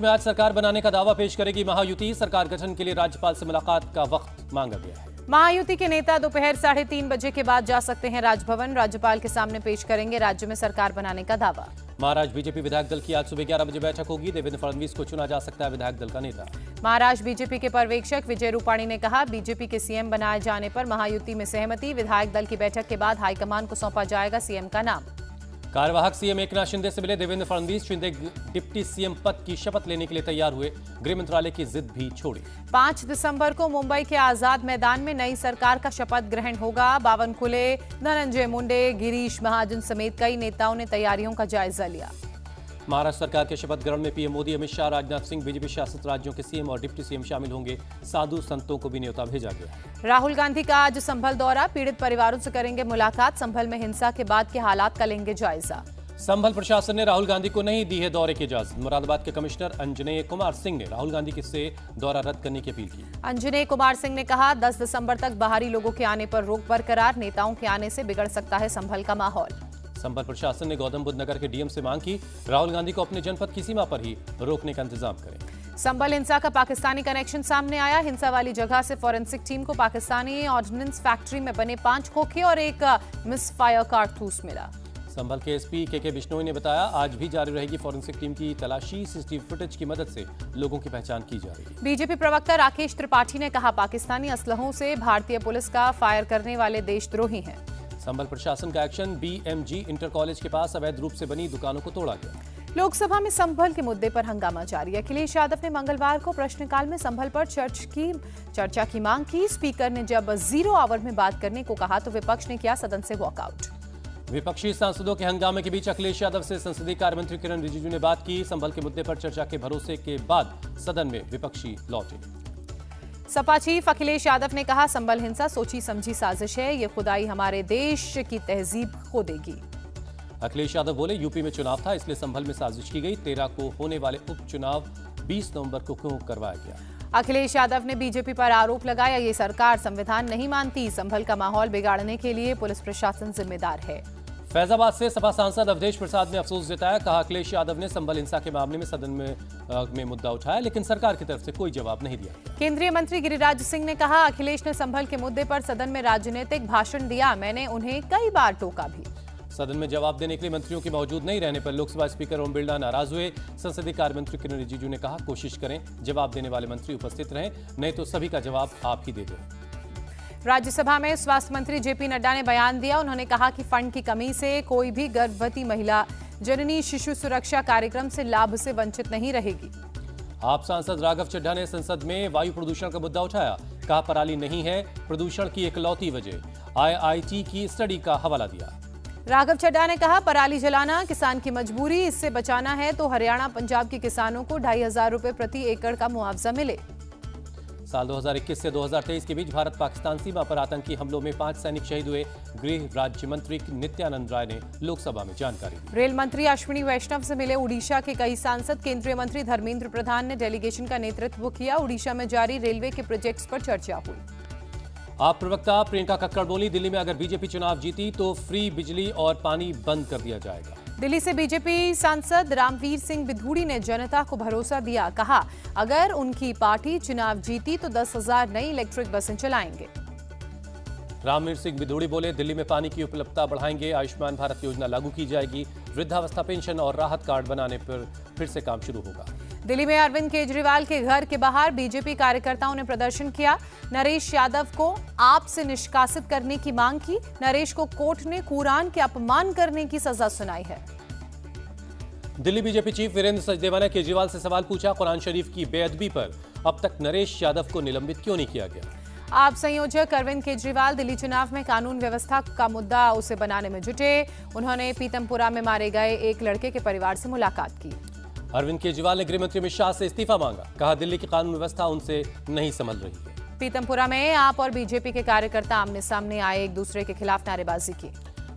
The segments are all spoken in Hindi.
महाराष्ट्र में आज सरकार बनाने का दावा पेश करेगी महायुति। सरकार गठन के लिए राज्यपाल से मुलाकात का वक्त मांगा गया है। महायुति के नेता दोपहर 3:30 बजे के बाद जा सकते हैं राजभवन। राज्यपाल के सामने पेश करेंगे राज्य में सरकार बनाने का दावा। महाराष्ट्र बीजेपी विधायक दल की आज सुबह 11 बजे बैठक होगी। देवेंद्र फडणवीस को चुना जा सकता है विधायक दल का नेता। महाराष्ट्र बीजेपी के पर्यवेक्षक विजय रूपाणी ने कहा, बीजेपी के सीएम बनाए जाने पर महायुति में सहमति। विधायक दल की बैठक के बाद हाईकमान को सौंपा जाएगा सीएम का नाम। कार्यवाहक सीएम एकनाथ शिंदे से मिले देवेंद्र फडणवीस। शिंदे डिप्टी सीएम पद की शपथ लेने के लिए तैयार हुए। गृह मंत्रालय की जिद भी छोड़ी। 5 दिसंबर को मुंबई के आजाद मैदान में नई सरकार का शपथ ग्रहण होगा। बावनकुले, धनंजय मुंडे, गिरीश महाजन समेत कई नेताओं ने तैयारियों का जायजा लिया। महाराष्ट्र सरकार के शपथ ग्रहण में पीएम मोदी, अमित शाह, राजनाथ सिंह, बीजेपी शासित राज्यों के सीएम और डिप्टी सीएम शामिल होंगे। साधु संतों को भी न्योता भेजा गया। राहुल गांधी का आज संभल दौरा। पीड़ित परिवारों से करेंगे मुलाकात। संभल में हिंसा के बाद के हालात का लेंगे जायजा। संभल प्रशासन ने राहुल गांधी को नहीं दी है दौरे की इजाजत। मुरादाबाद के कमिश्नर अंजनेय कुमार सिंह ने राहुल गांधी से दौरा रद्द करने की अपील की। अंजनेय कुमार सिंह ने कहा, 10 दिसंबर तक बाहरी लोगों के आने पर रोक बरकरार। नेताओं के आने से बिगड़ सकता है संभल का माहौल। संभल प्रशासन ने गौतम बुद्ध नगर के डीएम से मांग की, राहुल गांधी को अपने जनपद की सीमा पर ही रोकने का इंतजाम करें। संभल हिंसा का पाकिस्तानी कनेक्शन सामने आया। हिंसा वाली जगह से फॉरेंसिक टीम को पाकिस्तानी ऑर्डिनेंस फैक्ट्री में बने 5 खोखे और एक मिसफायर कारतूस मिला। संभल के एसपी के बिश्नोई ने बताया, आज भी जारी रहेगी फॉरेंसिक टीम की तलाशी। सीसीटीवी फुटेज की मदद से लोगों की पहचान की जा रही है। बीजेपी प्रवक्ता राकेश त्रिपाठी ने कहा, पाकिस्तानी असलहों से भारतीय पुलिस का फायर करने वाले देशद्रोही हैं। संभल प्रशासन का एक्शन। बीएमजी इंटर कॉलेज के पास अवैध रूप से बनी दुकानों को तोड़ा गया। लोकसभा में संभल के मुद्दे पर हंगामा जारी। अखिलेश यादव ने मंगलवार को प्रश्नकाल में संभल पर चर्चा की मांग की। स्पीकर ने जब 0 आवर में बात करने को कहा तो विपक्ष ने किया सदन से वॉकआउट। विपक्षी सांसदों के हंगामे के बीच अखिलेश यादव से संसदीय कार्य मंत्री किरण रिजिजू ने बात की। संभल के मुद्दे पर चर्चा के भरोसे के बाद सदन में विपक्षी लौटे। सपा चीफ अखिलेश यादव ने कहा, संभल हिंसा सोची समझी साजिश है। ये खुदाई हमारे देश की तहजीब खो देगी। अखिलेश यादव बोले, यूपी में चुनाव था इसलिए संभल में साजिश की गई। 13 को होने वाले उपचुनाव 20 नवंबर को क्यों करवाया गया। अखिलेश यादव ने बीजेपी पर आरोप लगाया, ये सरकार संविधान नहीं मानती। संभल का माहौल बिगाड़ने के लिए पुलिस प्रशासन जिम्मेदार है। फैजाबाद से सपा सांसद अवधेश प्रसाद ने अफसोस जताया। कहा, अखिलेश यादव ने संभल हिंसा के मामले में सदन में मुद्दा उठाया लेकिन सरकार की तरफ से कोई जवाब नहीं दिया। केंद्रीय मंत्री गिरिराज सिंह ने कहा, अखिलेश ने संभल के मुद्दे पर सदन में राजनीतिक भाषण दिया। मैंने उन्हें कई बार टोका भी। सदन में जवाब देने के लिए मंत्रियों के मौजूद नहीं रहने पर लोकसभा स्पीकर ओम बिरला नाराज हुए। संसदीय कार्य मंत्री किरण रिजिजू ने कहा, कोशिश करें जवाब देने वाले मंत्री उपस्थित रहें, नहीं तो सभी का जवाब आप ही दे दें। राज्यसभा में स्वास्थ्य मंत्री जेपी नड्डा ने बयान दिया। उन्होंने कहा कि फंड की कमी से कोई भी गर्भवती महिला जननी शिशु सुरक्षा कार्यक्रम से लाभ से वंचित नहीं रहेगी। आप सांसद राघव चड्ढा ने संसद में वायु प्रदूषण का मुद्दा उठाया। कहा, पराली नहीं है प्रदूषण की इकलौती वजह। आईआईटी की स्टडी का हवाला दिया। राघव चड्ढा ने कहा, पराली जलाना किसान की मजबूरी, इससे बचाना है तो हरियाणा पंजाब के किसानों को 2500 रुपए प्रति एकड़ का मुआवजा मिले। साल 2021 से 2023 के बीच भारत पाकिस्तान सीमा पर आतंकी हमलों में 5 सैनिक शहीद हुए। गृह राज्य मंत्री नित्यानंद राय ने लोकसभा में जानकारी दी। रेल मंत्री अश्विनी वैष्णव से मिले उड़ीसा के कई सांसद। केंद्रीय मंत्री धर्मेंद्र प्रधान ने डेलीगेशन का नेतृत्व किया। उड़ीसा में जारी रेलवे के प्रोजेक्ट्स पर चर्चा हुई। आप प्रवक्ता प्रियंका कक्कड़ बोली, दिल्ली में अगर बीजेपी चुनाव जीती तो फ्री बिजली और पानी बंद कर दिया जाएगा। दिल्ली से बीजेपी सांसद रामवीर सिंह बिधूड़ी ने जनता को भरोसा दिया। कहा, अगर उनकी पार्टी चुनाव जीती तो 10,000 नई इलेक्ट्रिक बसें चलाएंगे। रामवीर सिंह बिधूड़ी बोले, दिल्ली में पानी की उपलब्धता बढ़ाएंगे। आयुष्मान भारत योजना लागू की जाएगी। वृद्धावस्था पेंशन और राहत कार्ड बनाने पर फिर से काम शुरू होगा। दिल्ली में अरविंद केजरीवाल के घर के बाहर बीजेपी कार्यकर्ताओं ने प्रदर्शन किया। नरेश यादव को आप से निष्कासित करने की मांग की। नरेश को कोर्ट ने कुरान के अपमान करने की सजा सुनाई है। दिल्ली बीजेपी चीफ वीरेंद्र सचदेवा ने केजरीवाल से सवाल पूछा, कुरान शरीफ की बेअदबी पर अब तक नरेश यादव को निलंबित क्यों नहीं किया गया। आप संयोजक अरविंद केजरीवाल दिल्ली चुनाव में कानून व्यवस्था का मुद्दा उसे बनाने में जुटे। उन्होंने पीतमपुरा में मारे गए एक लड़के के परिवार से मुलाकात की। अरविंद केजरीवाल ने गृह मंत्री अमित शाह से इस्तीफा मांगा। कहा, दिल्ली की कानून व्यवस्था उनसे नहीं संभल रही है। पीतमपुरा में आप और बीजेपी के कार्यकर्ता आमने सामने आए, एक दूसरे के खिलाफ नारेबाजी की।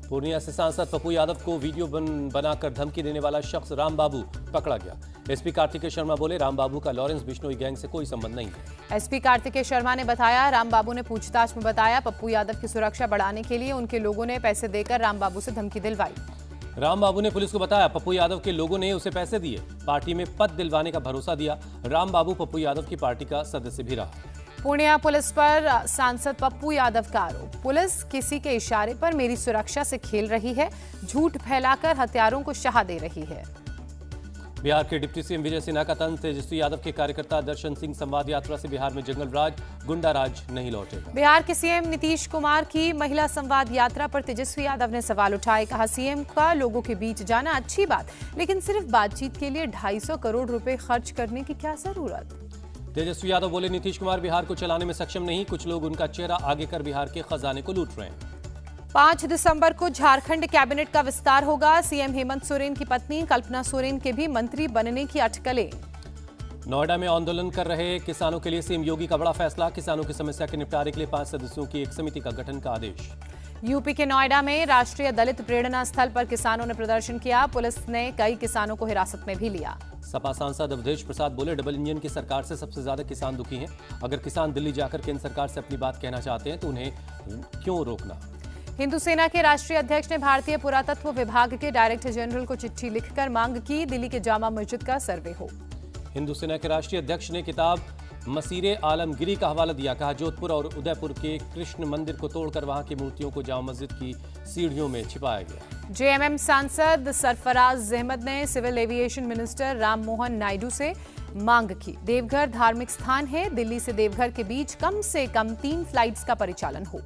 पूर्णिया से सांसद पप्पू यादव को वीडियो बनाकर धमकी देने वाला शख्स राम बाबू पकड़ा गया। एसपी कार्तिकेय शर्मा बोले, राम बाबू का लॉरेंस बिश्नोई गैंग से कोई संबंध नहीं है। एसपी कार्तिकेय शर्मा ने बताया, राम बाबू ने पूछताछ में बताया, पप्पू यादव की सुरक्षा बढ़ाने के लिए उनके लोगों ने पैसे देकर राम बाबू से धमकी दिलवाई। राम बाबू ने पुलिस को बताया पप्पू यादव के लोगों ने उसे पैसे दिए, पार्टी में पद दिलवाने का भरोसा दिया। राम बाबू पप्पू यादव की पार्टी का सदस्य भी रहा। पूर्णिया पुलिस पर सांसद पप्पू यादव का आरोप, पुलिस किसी के इशारे पर मेरी सुरक्षा से खेल रही है, झूठ फैलाकर हथियारों को शाह दे रही है। बिहार के डिप्टी सीएम विजय सिन्हा का तंज, तेजस्वी यादव के कार्यकर्ता दर्शन सिंह संवाद यात्रा से बिहार में जंगल राज, गुंडा राज नहीं लौटेगा। बिहार के सीएम नीतीश कुमार की महिला संवाद यात्रा पर तेजस्वी यादव ने सवाल उठाए, कहा सीएम का लोगों के बीच जाना अच्छी बात, लेकिन सिर्फ बातचीत के लिए 250 करोड़ रुपए खर्च करने की क्या जरूरत। तेजस्वी यादव बोले नीतीश कुमार बिहार को चलाने में सक्षम नहीं, कुछ लोग उनका चेहरा आगे कर बिहार के खजाने को लूट रहे हैं। 5 दिसंबर को झारखंड कैबिनेट का विस्तार होगा, सीएम हेमंत सोरेन की पत्नी कल्पना सोरेन के भी मंत्री बनने की अटकलें। नोएडा में आंदोलन कर रहे किसानों के लिए सीएम योगी का बड़ा फैसला, किसानों की समस्या के निपटारे के लिए 5 सदस्यों की एक समिति का गठन का आदेश। यूपी के नोएडा में राष्ट्रीय दलित प्रेरणा स्थल पर किसानों ने प्रदर्शन किया, पुलिस ने कई किसानों को हिरासत में भी लिया। सपा सांसद अवधेश प्रसाद बोले डबल इंजन की सरकार से सबसे ज्यादा किसान दुखी हैं, अगर किसान दिल्ली जाकर केंद्र सरकार से अपनी बात कहना चाहते हैं तो उन्हें क्यों रोकना। हिंदू सेना के राष्ट्रीय अध्यक्ष ने भारतीय पुरातत्व विभाग के डायरेक्टर जनरल को चिट्ठी लिखकर मांग की, दिल्ली के जामा मस्जिद का सर्वे हो। हिंदू सेना के राष्ट्रीय अध्यक्ष ने किताब मसीरे आलमगिरी का हवाला दिया, कहा जोधपुर और उदयपुर के कृष्ण मंदिर को तोड़कर वहां की मूर्तियों को जामा मस्जिद की सीढ़ियों में छिपाया गया। जेएमएम सांसद सरफराज अहमद ने civil aviation minister Ram Mohan Naidu से मांग की, देवघर धार्मिक स्थान है, दिल्ली से देवघर के बीच कम से कम 3 फ्लाइट्स का परिचालन हो।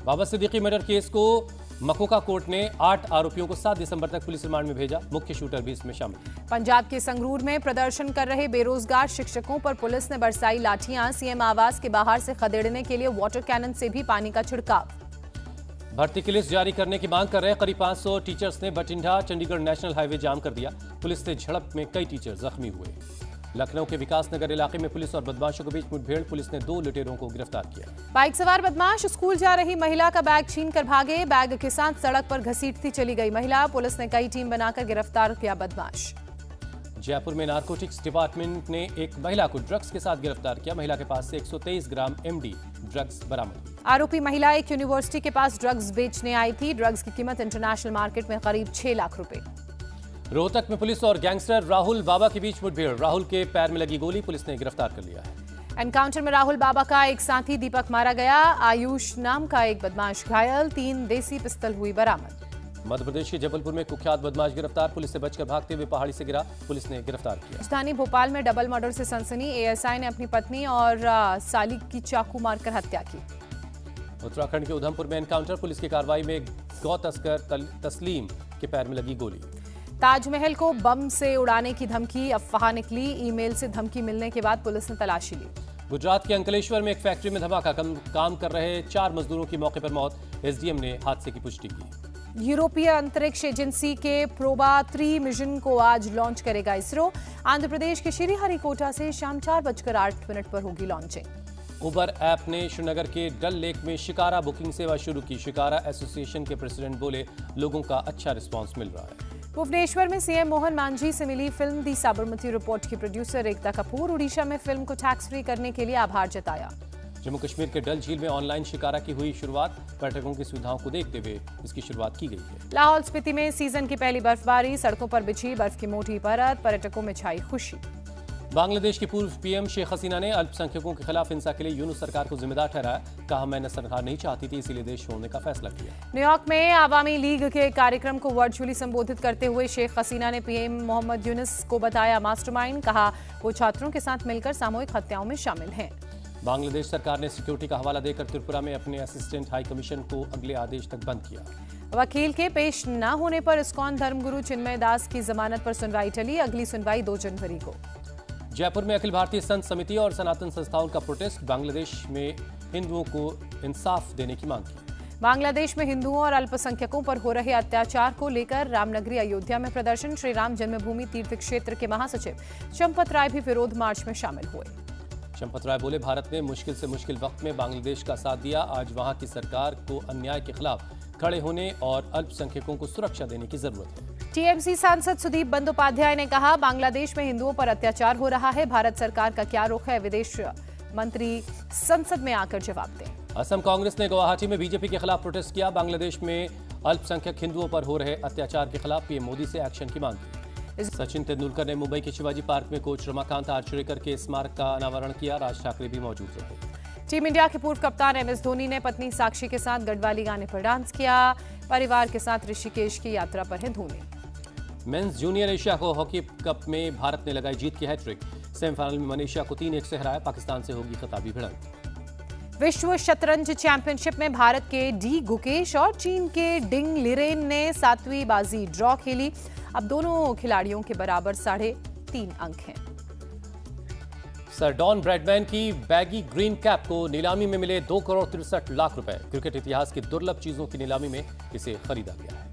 बाबा सिद्दीकी मर्डर केस को मकोका कोर्ट ने 8 आरोपियों को 7 दिसंबर तक पुलिस रिमांड में भेजा, मुख्य शूटर भी इसमें शामिल। पंजाब के संगरूर में प्रदर्शन कर रहे बेरोजगार शिक्षकों पर पुलिस ने बरसाई लाठियां, सीएम आवास के बाहर से खदेड़ने के लिए वाटर कैनन से भी पानी का छिड़काव। भर्ती की लिस्ट जारी करने की मांग कर रहे करीब 500 टीचर्स ने बठिंडा चंडीगढ़ नेशनल हाईवे जाम कर दिया, पुलिस से झड़प में कई टीचर जख्मी हुए। लखनऊ के विकास नगर इलाके में पुलिस और बदमाशों के बीच मुठभेड़, पुलिस ने 2 लुटेरों को गिरफ्तार किया। बाइक सवार बदमाश स्कूल जा रही महिला का बैग छीन कर भागे, बैग के साथ सड़क पर घसीटती चली गई महिला, पुलिस ने कई टीम बनाकर गिरफ्तार किया बदमाश। जयपुर में नारकोटिक्स डिपार्टमेंट ने एक महिला को ड्रग्स के साथ गिरफ्तार किया, महिला के पास से 123 ग्राम एमडी ड्रग्स बरामद। आरोपी महिला एक यूनिवर्सिटी के पास ड्रग्स बेचने आई थी, ड्रग्स की कीमत इंटरनेशनल मार्केट में करीब 6 लाख रुपए। रोहतक में पुलिस और गैंगस्टर राहुल बाबा के बीच मुठभेड़, राहुल के पैर में लगी गोली, पुलिस ने गिरफ्तार कर लिया है। एनकाउंटर में राहुल बाबा का एक साथी दीपक मारा गया, आयुष नाम का एक बदमाश घायल, 3 देसी पिस्तौल हुई बरामद। मध्य प्रदेश के जबलपुर में कुख्यात बदमाश गिरफ्तार, पुलिस से बचकर भागते हुए पहाड़ी से गिरा, पुलिस ने गिरफ्तार किया। राजधानी भोपाल में डबल मर्डर से सनसनी, एएसआई ने अपनी पत्नी और साली की चाकू मारकर हत्या की। उत्तराखंड के उधमपुर में एनकाउंटर, पुलिस की कार्रवाई में गौ तस्कर तस्लीम के पैर में लगी गोली। ताजमहल को बम से उड़ाने की धमकी, अफवाह निकली, ईमेल से धमकी मिलने के बाद पुलिस ने तलाशी ली। गुजरात के अंकलेश्वर में एक फैक्ट्री में धमाका, काम कर रहे 4 मजदूरों की मौके पर मौत, एसडीएम ने हादसे की पुष्टि की। यूरोपीय अंतरिक्ष एजेंसी के प्रोबा 3 मिशन को आज लॉन्च करेगा इसरो, आंध्र प्रदेश के श्रीहरिकोटा से शाम 4:08 पर होगी लॉन्चिंग। उबर ऐप ने श्रीनगर के डल लेक में शिकारा बुकिंग सेवा शुरू की, शिकारा एसोसिएशन के प्रेसिडेंट बोले लोगों का अच्छा रिस्पांस मिल रहा है। भुवनेश्वर में सीएम मोहन मांझी से मिली फिल्म दी साबरमती रिपोर्ट की प्रोड्यूसर एकता कपूर, उड़ीसा में फिल्म को टैक्स फ्री करने के लिए आभार जताया। जम्मू कश्मीर के डल झील में ऑनलाइन शिकारा की हुई शुरुआत, पर्यटकों की सुविधाओं को देखते हुए इसकी शुरुआत की गई है। लाहौल स्पीति में सीजन की पहली बर्फबारी, सड़कों पर बिछी बर्फ की मोटी परत, पर्यटकों में छाई खुशी। बांग्लादेश की पूर्व पीएम शेख हसीना ने अल्पसंख्यकों के खिलाफ हिंसा के लिए यूनुस सरकार को जिम्मेदार ठहराया, कहा मैंने सरकार नहीं चाहती थी इसीलिए देश छोड़ने का फैसला किया। न्यूयॉर्क में आवामी लीग के कार्यक्रम को वर्चुअली संबोधित करते हुए शेख हसीना ने पीएम मोहम्मद यूनुस को बताया मास्टरमाइंड, कहा वो छात्रों के साथ मिलकर सामूहिक हत्याओं में शामिल हैं। बांग्लादेश सरकार ने सिक्योरिटी का हवाला देकर त्रिपुरा में अपने असिस्टेंट हाई कमीशन को अगले आदेश तक बंद किया। वकील के पेश न होने पर इस्कॉन धर्मगुरु चिन्मय दास की जमानत पर सुनवाई टली, अगली सुनवाई 2 जनवरी को। जयपुर में अखिल भारतीय संत समिति और सनातन संस्थाओं का प्रोटेस्ट, बांग्लादेश में हिंदुओं को इंसाफ देने की मांग की। बांग्लादेश में हिंदुओं और अल्पसंख्यकों पर हो रहे अत्याचार को लेकर रामनगरी अयोध्या में प्रदर्शन, श्री राम जन्मभूमि तीर्थ क्षेत्र के महासचिव चंपत राय भी विरोध मार्च में शामिल हुए। चंपत राय बोले भारत ने मुश्किल से मुश्किल वक्त में बांग्लादेश का साथ दिया, आज वहां की सरकार को अन्याय के खिलाफ खड़े होने और अल्पसंख्यकों को सुरक्षा देने की जरूरत है। टीएमसी सांसद सुदीप बंदोपाध्याय ने कहा बांग्लादेश में हिंदुओं पर अत्याचार हो रहा है, भारत सरकार का क्या रुख है, विदेश मंत्री संसद में आकर जवाब दें। असम कांग्रेस ने गुवाहाटी में बीजेपी के खिलाफ प्रोटेस्ट किया, बांग्लादेश में अल्पसंख्यक हिंदुओं पर हो रहे अत्याचार के खिलाफ पीएम मोदी से एक्शन की मांग की। सचिन तेंदुलकर ने मुंबई के शिवाजी पार्क में कोच रमाकांत आर्चरेकर के स्मारक का अनावरण किया। राज ठाकरे भी मौजूद रहे। टीम इंडिया के पूर्व कप्तान एमएस धोनी ने पत्नी साक्षी के साथ गढ़वाली गाने पर डांस किया। परिवार के साथ ऋषिकेश की यात्रा पर हैं Dhoni. Mains junior Asia hockey cup में भारत ने लगाई जीत की हैट्रिक। सेमीफाइनल में मलेशिया को 3-1 से हराया। पाकिस्तान से होगी खिताबी भिड़ंत। विश्व शतरंज चैंपियनशिप में भारत के डी गुकेश और चीन के डिंग लिरेन ने 7वीं बाजी ड्रॉ खेली। अब दोनों खिलाड़ियों के बराबर 3.5 अंक हैं। सर डॉन ब्रैडमैन की बैगी ग्रीन कैप को नीलामी में मिले 2 करोड़ 63 लाख रुपए। क्रिकेट इतिहास की दुर्लभ चीजों की नीलामी में इसे खरीदा गया है।